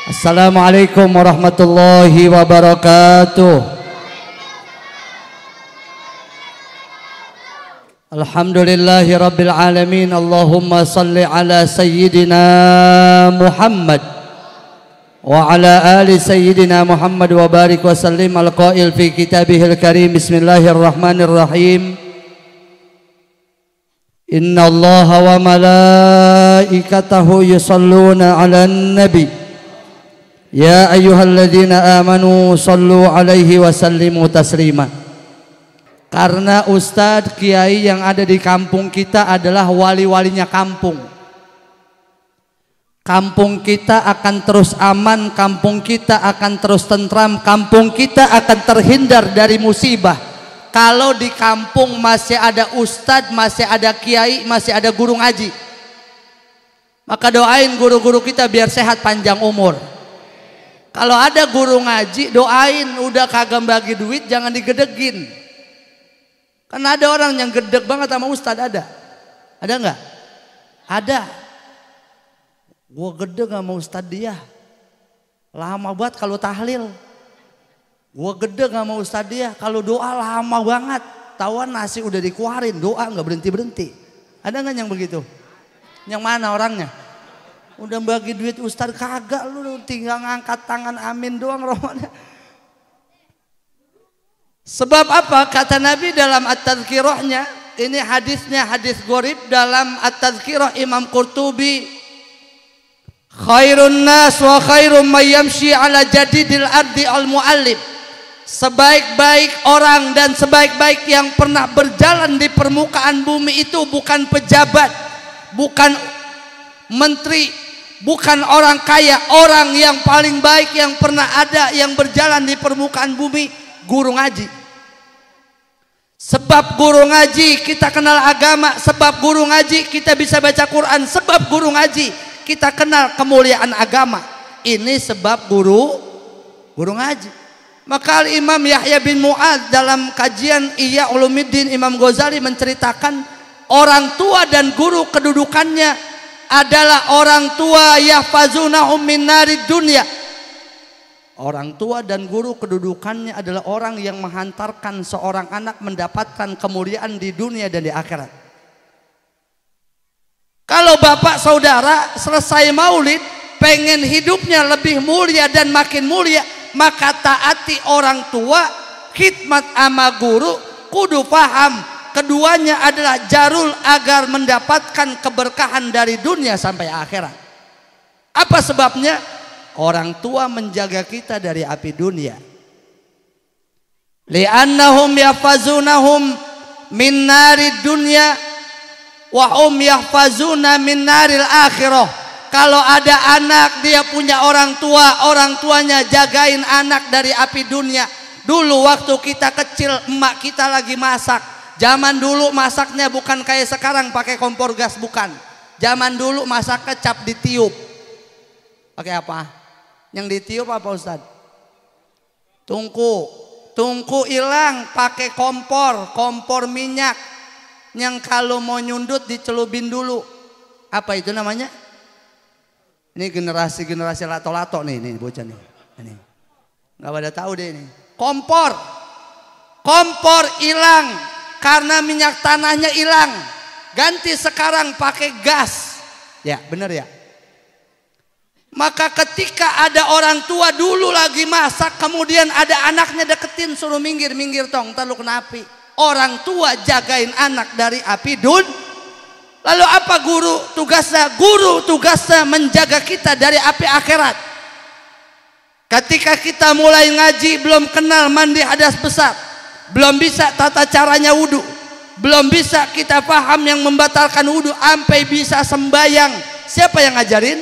Assalamualaikum warahmatullahi wabarakatuh. Alhamdulillahi rabbil alamin. Allahumma salli ala sayyidina Muhammad wa ala ali sayyidina Muhammad wa barik wa sallim al-qail fi kitabihil karim. Bismillahirrahmanirrahim. Inna allaha wa malaikatahu yusalluna ala nabi ya ayyuhalladzina amanu sallu alaihi wa sallimu taslima. Karena ustadz kiai yang ada di kampung kita adalah wali-walinya kampung. Kampung kita akan terus aman, kampung kita akan terus tentram, kampung kita akan terhindar dari musibah kalau di kampung masih ada ustadz, masih ada kiai, masih ada guru ngaji. Maka doain guru-guru kita biar sehat panjang umur. Kalau ada guru ngaji, doain, udah kagak bagi duit jangan digedegin. Karena ada orang yang gedeg banget sama ustadz, ada nggak? Ada. Gua gedeg sama ustadz dia, lama banget kalau tahlil. Gua gedeg sama ustadz dia, kalau doa lama banget. Tawan nasi udah dikeluarin, doa nggak berhenti. Ada nggak yang begitu? Yang mana orangnya? Udah bagi duit ustadz kagak, lu tinggal ngangkat tangan amin doang rohnya. Sebab apa? Kata Nabi dalam At-Tadhkirahnya, ini hadisnya hadis gharib dalam At-Tadhkirah Imam Qurtubi, khairun nas wa khairum may yamshi ala jadidil ardi al-muallim. Sebaik-baik orang dan sebaik-baik yang pernah berjalan di permukaan bumi itu bukan pejabat, bukan menteri, bukan orang kaya. Orang yang paling baik yang pernah ada yang berjalan di permukaan bumi, guru ngaji. Sebab guru ngaji kita kenal agama, sebab guru ngaji kita bisa baca Quran, sebab guru ngaji kita kenal kemuliaan agama. Ini sebab guru ngaji. Maka Imam Yahya bin Mu'adz dalam kajian Ihya Ulumuddin Imam Ghazali menceritakan orang tua dan guru kedudukannya adalah orang tua yahfazunahum min narid dunya. Orang tua dan guru kedudukannya adalah orang yang menghantarkan seorang anak mendapatkan kemuliaan di dunia dan di akhirat. Kalau bapak saudara selesai maulid pengen hidupnya lebih mulia dan makin mulia, maka taati orang tua, khidmat ama guru, kudu paham keduanya adalah jarul agar mendapatkan keberkahan dari dunia sampai akhirat. Apa sebabnya? Orang tua menjaga kita dari api dunia. Li'annahum yahfazunahum min narid dunya wa hum yahfazuna min naril akhirah. Kalau ada anak dia punya orang tua, orang tuanya jagain anak dari api dunia. Dulu waktu kita kecil emak kita lagi masak. Zaman dulu masaknya bukan kayak sekarang pakai kompor gas, bukan. Zaman dulu masak kecap ditiup. Pakai apa? Yang ditiup apa Ustaz? Tungku hilang pakai kompor minyak yang kalau mau nyundut dicelupin dulu. Apa itu namanya? Ini generasi lato-lato nih bocah nih. Ini nggak pada tahu deh ini. Kompor hilang karena minyak tanahnya hilang. Ganti sekarang pakai gas. Ya bener ya. Maka ketika ada orang tua dulu lagi masak, kemudian ada anaknya deketin, suruh minggir tong, ntar lu kena api. Orang tua jagain anak dari api Lalu apa guru tugasnya? Guru tugasnya menjaga kita dari api akhirat. Ketika kita mulai ngaji belum kenal mandi hadas besar, belum bisa tata caranya wudu, belum bisa kita paham yang membatalkan wudu, sampai bisa sembayang. Siapa yang ngajarin?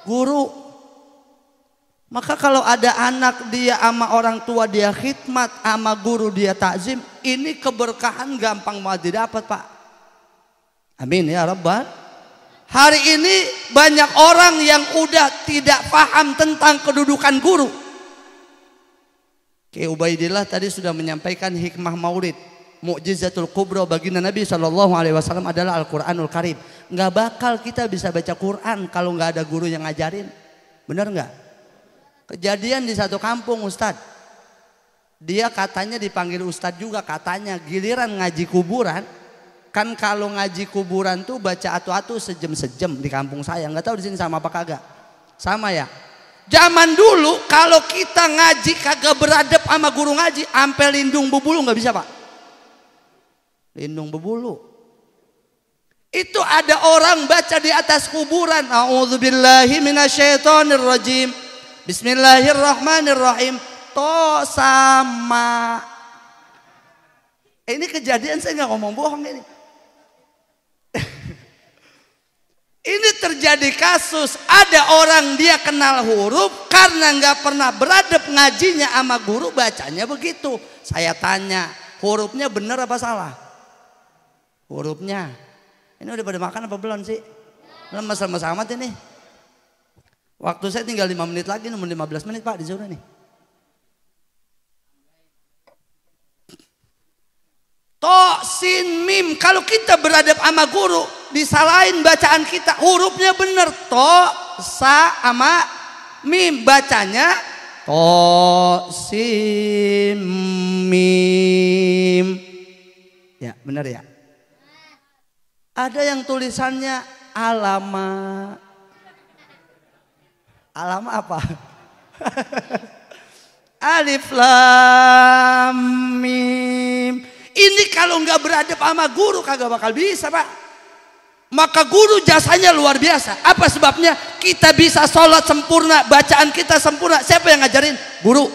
Guru. Maka kalau ada anak dia sama orang tua dia khidmat, sama guru dia takzim, ini keberkahan gampang banget didapat, Pak. Amin ya Rabbal. Hari ini banyak orang yang udah tidak paham tentang kedudukan guru. Kayak Ubaidillah tadi sudah menyampaikan hikmah maulid. Mukjizatul kubra baginda Nabi SAW adalah Al-Quranul Karim. Nggak bakal kita bisa baca Quran kalau nggak ada guru yang ngajarin. Benar nggak? Kejadian di satu kampung Ustadz. Dia katanya dipanggil Ustadz juga, katanya giliran ngaji kuburan. Kan kalau ngaji kuburan tuh baca atu-atu sejam-sejam di kampung saya. Nggak tahu di sini sama apa kagak? Sama ya. Zaman dulu kalau kita ngaji kagak beradab sama guru ngaji, ampe lindung bebulu nggak bisa Pak. Lindung bebulu. Itu ada orang baca di atas kuburan. A'udzubillahi minasyaitonirrajim. Bismillahirrahmanirrahim. To sama. Ini kejadian, saya nggak ngomong bohong ini. Ini terjadi kasus ada orang dia kenal huruf karena nggak pernah beradab ngajinya sama guru, bacanya begitu. Saya tanya, hurufnya benar apa salah? Hurufnya. Ini udah pada makan apa belum sih? Lemes-lemes amat ini. Waktu saya tinggal 5 menit lagi, nomor 15 menit Pak disuruh nih. To, sin, mim. Kalau kita beradab sama guru, disalahin bacaan kita. Hurufnya bener. To, sa, sama mim. Bacanya to, sin, mim. Ya, bener ya. Ada yang tulisannya alama. Alama apa? Alif, lam, mim. Ini kalau nggak beradab sama guru kagak bakal bisa Pak. Maka guru jasanya luar biasa. Apa sebabnya? Kita bisa sholat sempurna, bacaan kita sempurna. Siapa yang ngajarin? Guru.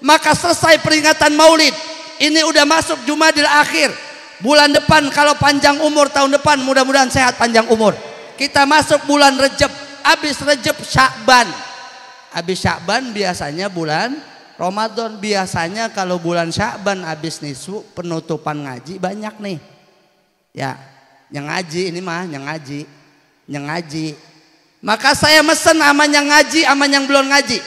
Maka selesai peringatan Maulid. Ini udah masuk Jumadil Akhir. Bulan depan kalau panjang umur, tahun depan mudah-mudahan sehat panjang umur. Kita masuk bulan Rejab. Habis Rejab Sya'ban. Habis Sya'ban biasanya bulan Ramadan. Biasanya kalau bulan Sya'ban habis nisfu penutupan ngaji banyak nih. Ya, yang ngaji ini mah yang ngaji. Maka saya mesen sama yang ngaji sama yang belum ngaji.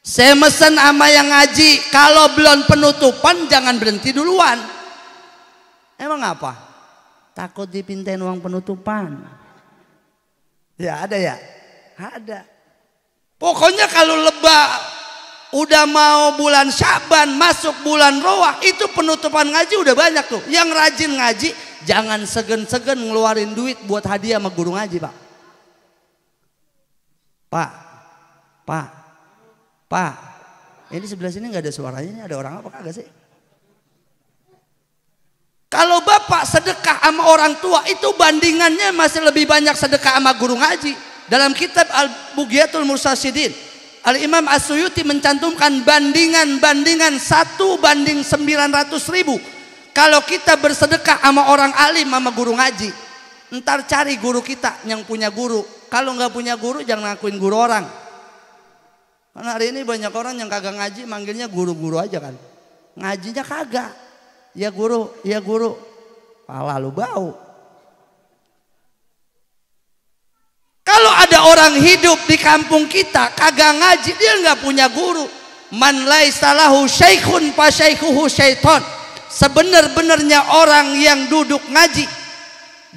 Saya mesen sama yang ngaji, kalau belum penutupan jangan berhenti duluan. Emang apa? Takut dipintain uang penutupan. Ya ada ya? Ada. Pokoknya kalau udah mau bulan Sya'ban masuk bulan Roah, itu penutupan ngaji udah banyak tuh. Yang rajin ngaji jangan segen-segen ngeluarin duit buat hadiah sama guru ngaji Pak. Pak, ini sebelah sini nggak ada suaranya, ini ada orang apa kagak sih? Kalau bapak sedekah sama orang tua itu bandingannya masih lebih banyak sedekah sama guru ngaji. Dalam kitab Al-Bughyatul Mursasyidin, Al-Imam As-Suyuti mencantumkan bandingan 1:900.000. Kalau kita bersedekah sama orang alim sama guru ngaji, ntar cari guru kita yang punya guru. Kalau nggak punya guru jangan ngakuin guru orang. Karena hari ini banyak orang yang kagak ngaji manggilnya guru-guru aja kan. Ngajinya kagak. Ya guru. Pala lu bau. Kalau ada orang hidup di kampung kita kagak ngaji, dia nggak punya guru. Man laisa lahu syaikhun fa syaikhuhu syaiton. Sebenar-benarnya orang yang duduk ngaji,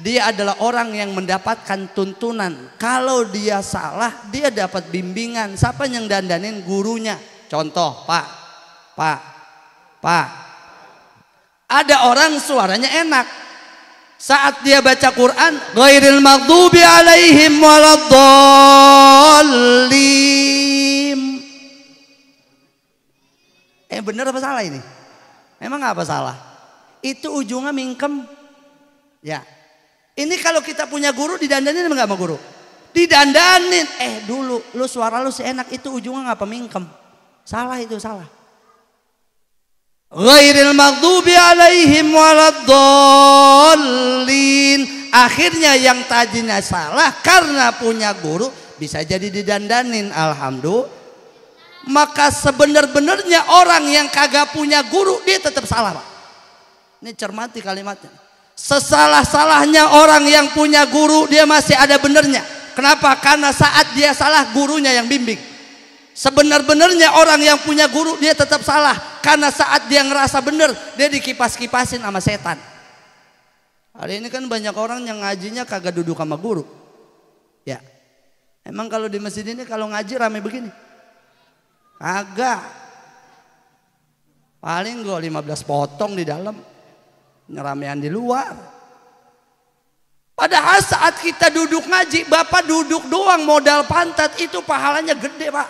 dia adalah orang yang mendapatkan tuntunan. Kalau dia salah, dia dapat bimbingan. Siapa yang dandanin? Gurunya. Contoh, Pak. Ada orang suaranya enak. Saat dia baca Quran, ghairil maghdubi alaihim waladhdallin. Bener apa salah ini? Emang apa salah? Itu ujungnya mingkem. Ya. Ini kalau kita punya guru didandanin enggak sama guru? Didandanin. Dulu lu suara lu seenak, itu ujungnya ngapa mingkem? Salah itu, salah. Ghairil maghdubi alaihim waladhdallin. Akhirnya yang tadinya salah karena punya guru bisa jadi didandanin. Alhamdulillah. Maka sebenar-benarnya orang yang kagak punya guru dia tetap salah Pak. Ini cermati kalimatnya. Sesalah-salahnya orang yang punya guru dia masih ada benernya. Kenapa? Karena saat dia salah gurunya yang bimbing. Sebenar-benarnya orang yang punya guru dia tetap salah. Karena saat dia ngerasa bener dia dikipas-kipasin sama setan. Hari ini kan banyak orang yang ngajinya kagak duduk sama guru. Ya. Emang kalau di masjid ini kalau ngaji rame begini? Agak. Paling gue 15 potong di dalam, ngeramean di luar. Padahal saat kita duduk ngaji, Bapak duduk doang modal pantat itu pahalanya gede, Pak.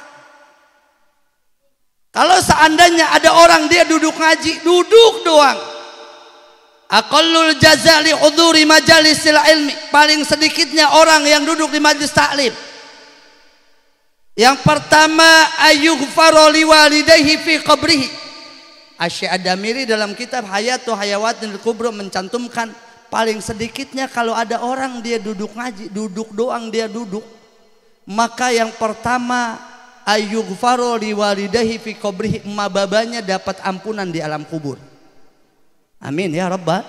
Kalau seandainya ada orang dia duduk ngaji, duduk doang. Aqallul jazali huduri majalisil ilmi. Paling sedikitnya orang yang duduk di majlis taklim. Yang pertama, ayyughfara liwalidayhi fi qabrihi. Asy Ad-Damiri dalam kitab Hayatu Hayawatil Kubra mencantumkan paling sedikitnya kalau ada orang dia duduk ngaji, duduk doang dia duduk, maka yang pertama ayyughfara liwalidayhi fi qabrihi, emak babanya dapat ampunan di alam kubur. Amin ya rabbal.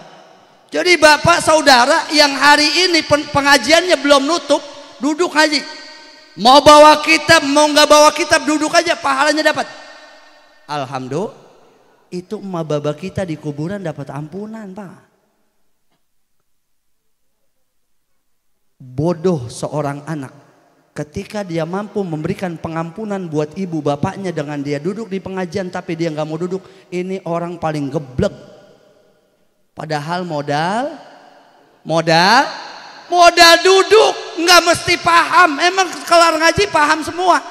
Jadi bapak saudara yang hari ini pengajiannya belum nutup, duduk ngaji. Mau bawa kitab, mau nggak bawa kitab, duduk aja pahalanya dapat. Alhamdulillah, itu emak baba kita di kuburan dapat ampunan, Pak. Bodoh seorang anak ketika dia mampu memberikan pengampunan buat ibu bapaknya dengan dia duduk di pengajian tapi dia nggak mau duduk. Ini orang paling geblek. Padahal modal duduk nggak mesti paham. Emang kelar ngaji paham semua?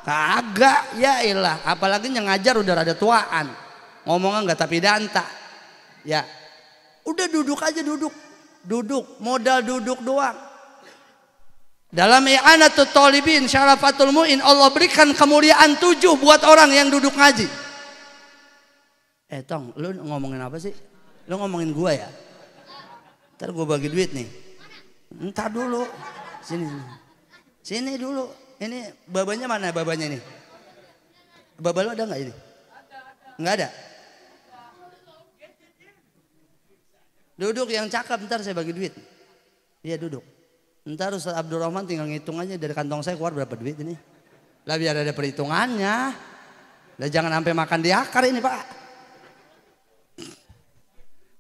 Kagak, ya ilah. Apalagi yang ngajar udah rada tuaan, ngomongnya nggak tapi danta. Ya, udah duduk aja, duduk, modal duduk doang. Dalam I'anatul Talibin Syarafatul Mu'in, Allah berikan kemuliaan 7 buat orang yang duduk ngaji. Tong, lu ngomongin apa sih? Lu ngomongin gua ya? Ntar gua bagi duit nih. Ntar dulu. Sini dulu. Ini babanya mana babanya nih? Baba lu ada nggak ini? Nggak ada. Duduk yang cakep, ntar saya bagi duit. Iya duduk. Ntar Ustaz Abdurrahman tinggal ngitung aja dari kantong saya keluar berapa duit ini. Lah biar ada perhitungannya. Lah jangan sampai makan di akar ini, Pak.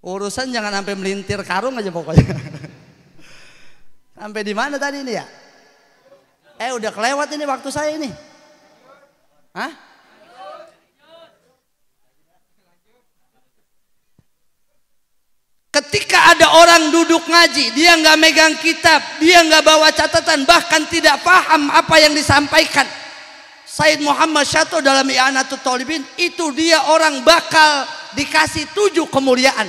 Urusan jangan sampai melintir karung aja pokoknya. Sampai di mana tadi ini ya? Udah kelewat ini waktu saya ini. Hah? Ketika ada orang duduk ngaji, dia nggak megang kitab, dia nggak bawa catatan, bahkan tidak paham apa yang disampaikan. Sayyid Muhammad Syatto dalam I'anatul Talibin, itu dia orang bakal dikasih 7 kemuliaan.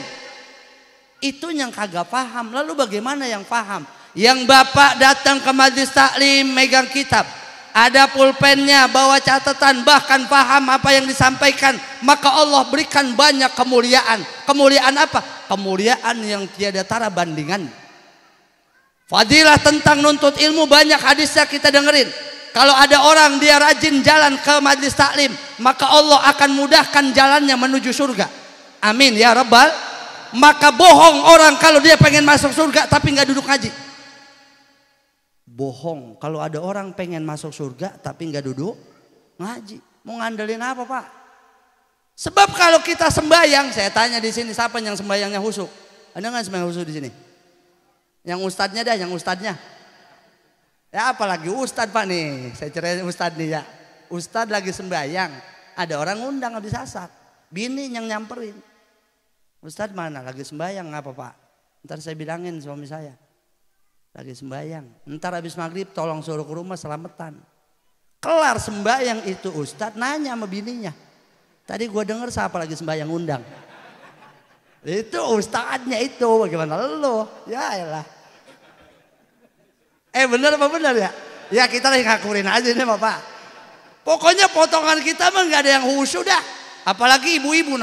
Itu yang kagak paham. Lalu bagaimana yang paham? Yang bapak datang ke majlis taklim, megang kitab, ada pulpennya, bawa catatan, bahkan paham apa yang disampaikan, maka Allah berikan banyak kemuliaan. Kemuliaan apa? Kemuliaan yang tiada tara bandingan. Fadilah tentang nuntut ilmu banyak hadisnya kita dengerin. Kalau ada orang dia rajin jalan ke majlis taklim, maka Allah akan mudahkan jalannya menuju surga. Amin ya rabbal. Maka bohong orang kalau dia pengen masuk surga tapi nggak duduk ngaji. Bohong kalau ada orang pengen masuk surga tapi nggak duduk ngaji. Mau ngandelin apa, Pak? Sebab kalau kita sembahyang, saya tanya di sini siapa yang sembahyangnya khusyuk? Ada nggak sembahyang khusyuk di sini? Yang ustadznya dah, yang ustadznya. Ya apalagi ustadz, Pak nih. Saya cerai ustadz nih ya. Ustadz lagi sembahyang, ada orang undang habis asar. Bini yang nyamperin. Ustadz mana? Lagi sembahyang, apa Pak? Ntar saya bilangin suami saya. Lagi sembahyang. Ntar habis maghrib tolong suruh ke rumah selamatan. Kelar sembahyang itu ustadz nanya sama bininya. Tadi gue denger siapa lagi sembahyang undang. Itu ustadznya itu, bagaimana lo? Ya elah. Bener apa bener ya? Ya kita lagi ngakurin aja ini Bapak. Pokoknya potongan kita mah gak ada yang khusyuk dah. Apalagi ibu-ibu,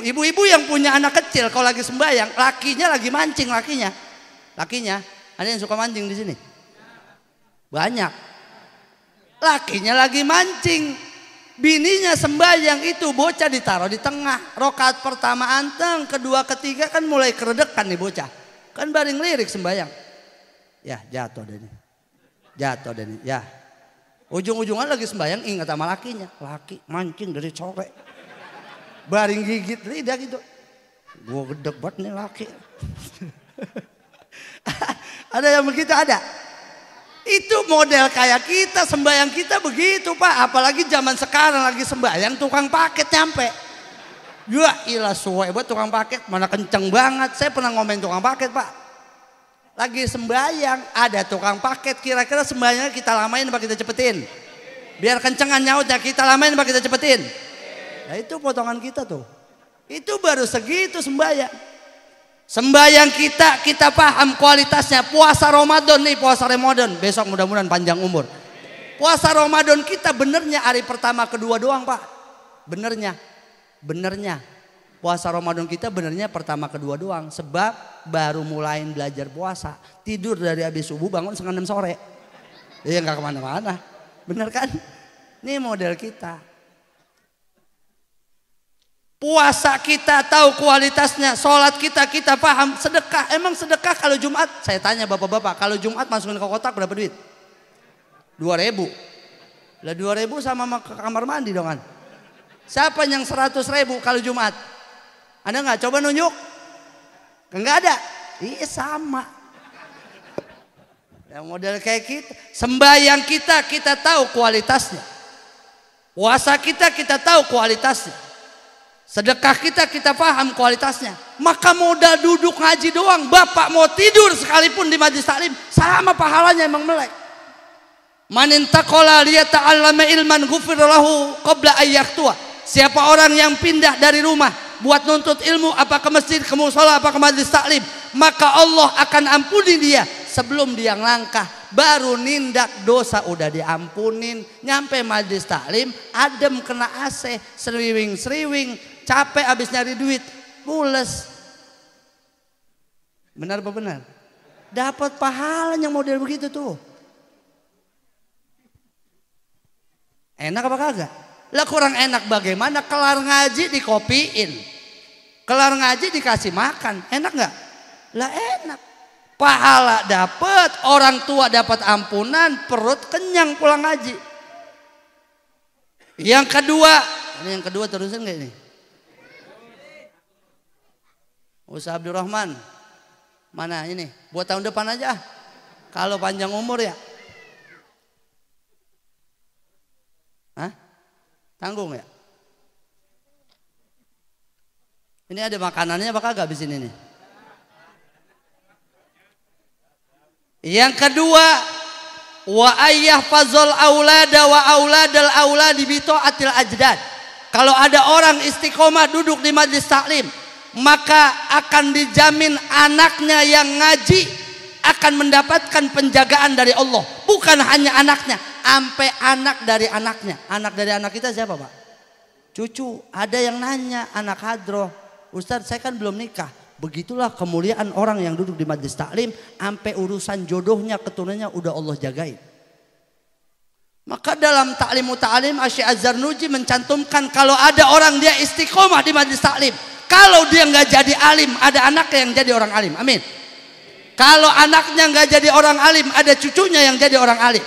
ibu-ibu yang punya anak kecil kalau lagi sembahyang, lakinya lagi mancing lakinya. Ada yang suka mancing di sini? Banyak. Lakinya lagi mancing. Bininya sembahyang itu bocah ditaruh di tengah. Rokaat pertama anteng, kedua ketiga kan mulai keredekan nih bocah. Kan baring lirik sembahyang. Ya jatuh deh nih. Ya. Ujung-ujungan lagi sembahyang ingat sama lakinya. Laki mancing dari sore. Baring gigit lidah gitu. Gua gedek banget nih laki. Ada yang begitu ada? Itu model kayak kita, sembahyang kita begitu Pak. Apalagi zaman sekarang lagi sembahyang tukang paket nyampe. Ya ilah suwe buat tukang paket, mana kenceng banget. Saya pernah ngomen tukang paket Pak. Lagi sembahyang ada tukang paket, kira-kira sembahyangnya kita lamain apa kita cepetin? Biar kencengan nyautnya, kita lamain apa kita cepetin? Nah itu potongan kita tuh. Itu baru segitu sembahyang. Sembahyang kita paham kualitasnya. Puasa Ramadan nih, puasa Ramadan besok mudah-mudahan panjang umur. Puasa Ramadan kita benernya hari pertama kedua doang Pak. Benernya puasa Ramadan kita benernya pertama kedua doang. Sebab baru mulain belajar puasa. Tidur dari habis subuh bangun setengah 6 sore. Ya gak kemana-mana. Bener kan? Ini model kita. Puasa kita tahu kualitasnya, sholat kita paham, sedekah. Emang sedekah kalau Jumat, saya tanya bapak-bapak, kalau Jumat masukin ke kotak berapa duit? 2.000. Lah 2.000 sama ke kamar mandi dong kan. Siapa yang 100.000 kalau Jumat? Ada nggak? Coba nunjuk. Enggak ada. Iya sama. Yang model kayak kita, sembahyang kita tahu kualitasnya. Puasa kita tahu kualitasnya. Sedekah kita paham kualitasnya. Maka modal duduk ngaji doang, bapak mau tidur sekalipun di majelis taklim sama pahalanya emang melek. Man intaqala liyata'allama ilman ghufira lahu qabla ayyaqtua. Siapa orang yang pindah dari rumah buat nuntut ilmu, apa ke masjid, ke mushola, apa ke majelis taklim, maka Allah akan ampuni dia sebelum dia ngelangkah. Baru nindak dosa udah diampunin, nyampe majelis taklim adem kena AC, seriwing capek abis nyari duit, pules. Benar apa benar? Dapat pahala yang model begitu tuh. Enak apa kagak? Lah kurang enak bagaimana? Kelar ngaji dikopiin, kelar ngaji dikasih makan, enak nggak? Lah enak. Pahala dapat, orang tua dapat ampunan, perut kenyang pulang ngaji. Yang kedua terusin nggak ini? Ustaz Abdurrahman, mana ini? Buat tahun depan aja. Kalau panjang umur ya. Hah? Tanggung ya? Ini ada makanannya apa kagak abis ini nih? Yang kedua, wa ayyahfazul aulada wa auladal auladi bi taatil ajdad. Kalau ada orang istiqomah duduk di majelis taklim, maka akan dijamin anaknya yang ngaji akan mendapatkan penjagaan dari Allah. Bukan hanya anaknya, sampai anak dari anaknya. Anak dari anak kita siapa Pak? Cucu. Ada yang nanya anak hadroh, Ustadz saya kan belum nikah. Begitulah kemuliaan orang yang duduk di majelis taklim, sampai urusan jodohnya keturunannya udah Allah jagain. Maka dalam Ta'limu Ta'lim Asy Az-Zarnuji mencantumkan kalau ada orang dia istiqomah di majelis taklim, kalau dia nggak jadi alim, ada anaknya yang jadi orang alim. Amin. Kalau anaknya nggak jadi orang alim, ada cucunya yang jadi orang alim.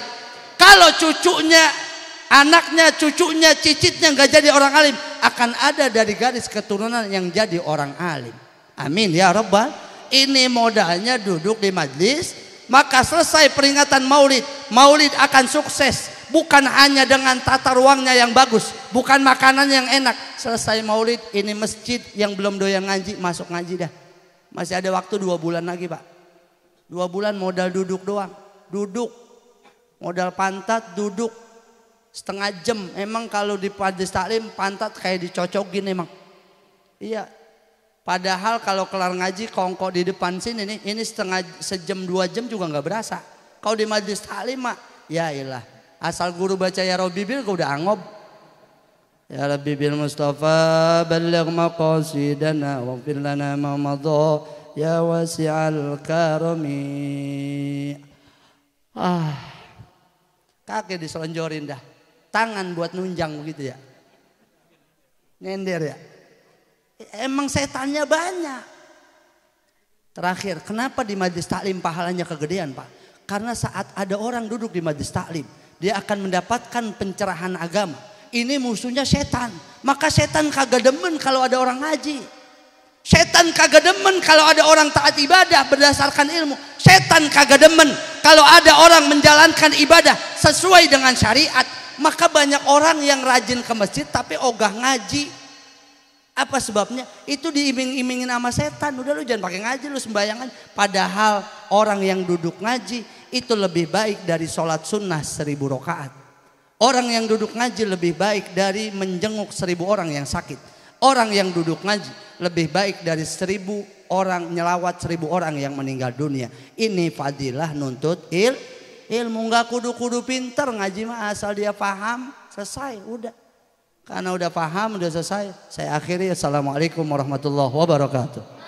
Kalau cucunya, anaknya, cucunya, cicitnya nggak jadi orang alim, akan ada dari garis keturunan yang jadi orang alim. Amin ya Rabbal. Ini modalnya duduk di majlis, maka selesai peringatan Maulid, Maulid akan sukses. Bukan hanya dengan tata ruangnya yang bagus, bukan makanan yang enak. Selesai Maulid, ini masjid yang belum doyan ngaji, masuk ngaji dah. Masih ada waktu 2 bulan lagi Pak. 2 bulan modal duduk doang. Duduk, modal pantat duduk setengah jam. Emang kalau di majelis taklim pantat kayak dicocokin emang. Iya. Padahal kalau kelar ngaji kongko di depan sini nih, ini sejam 2 jam juga nggak berasa. Kalau di majelis taklim mah, ya ilah. Asal guru baca ya Rabbi bil gue udah angob. Ya Rabbi bil Mustafa balligh maqasidana waghfir lana ma madha ya wasi'al karami. Kaki diselonjorin dah. Tangan buat nunjang begitu ya. Nyender ya. Emang setannya banyak. Terakhir, kenapa di majelis taklim pahalanya kegedean Pak? Karena saat ada orang duduk di majelis taklim, dia akan mendapatkan pencerahan agama. Ini musuhnya setan. Maka setan kagak demen kalau ada orang ngaji. Setan kagak demen kalau ada orang taat ibadah berdasarkan ilmu. Setan kagak demen kalau ada orang menjalankan ibadah sesuai dengan syariat. Maka banyak orang yang rajin ke masjid tapi ogah ngaji. Apa sebabnya? Itu diiming-imingin sama setan. Udah lu jangan pakai ngaji, lu sembayangan. Padahal orang yang duduk ngaji itu lebih baik dari sholat sunnah 1000 rakaat. Orang yang duduk ngaji lebih baik dari menjenguk 1000 orang yang sakit. Orang yang duduk ngaji lebih baik dari 1000 orang nyelawat 1000 orang yang meninggal dunia. Ini fadilah nuntut ilmu. Nggak kudu-kudu pinter ngaji mah, asal dia paham selesai udah. Karena udah paham udah selesai. Saya akhiri. Assalamualaikum warahmatullahi wabarakatuh.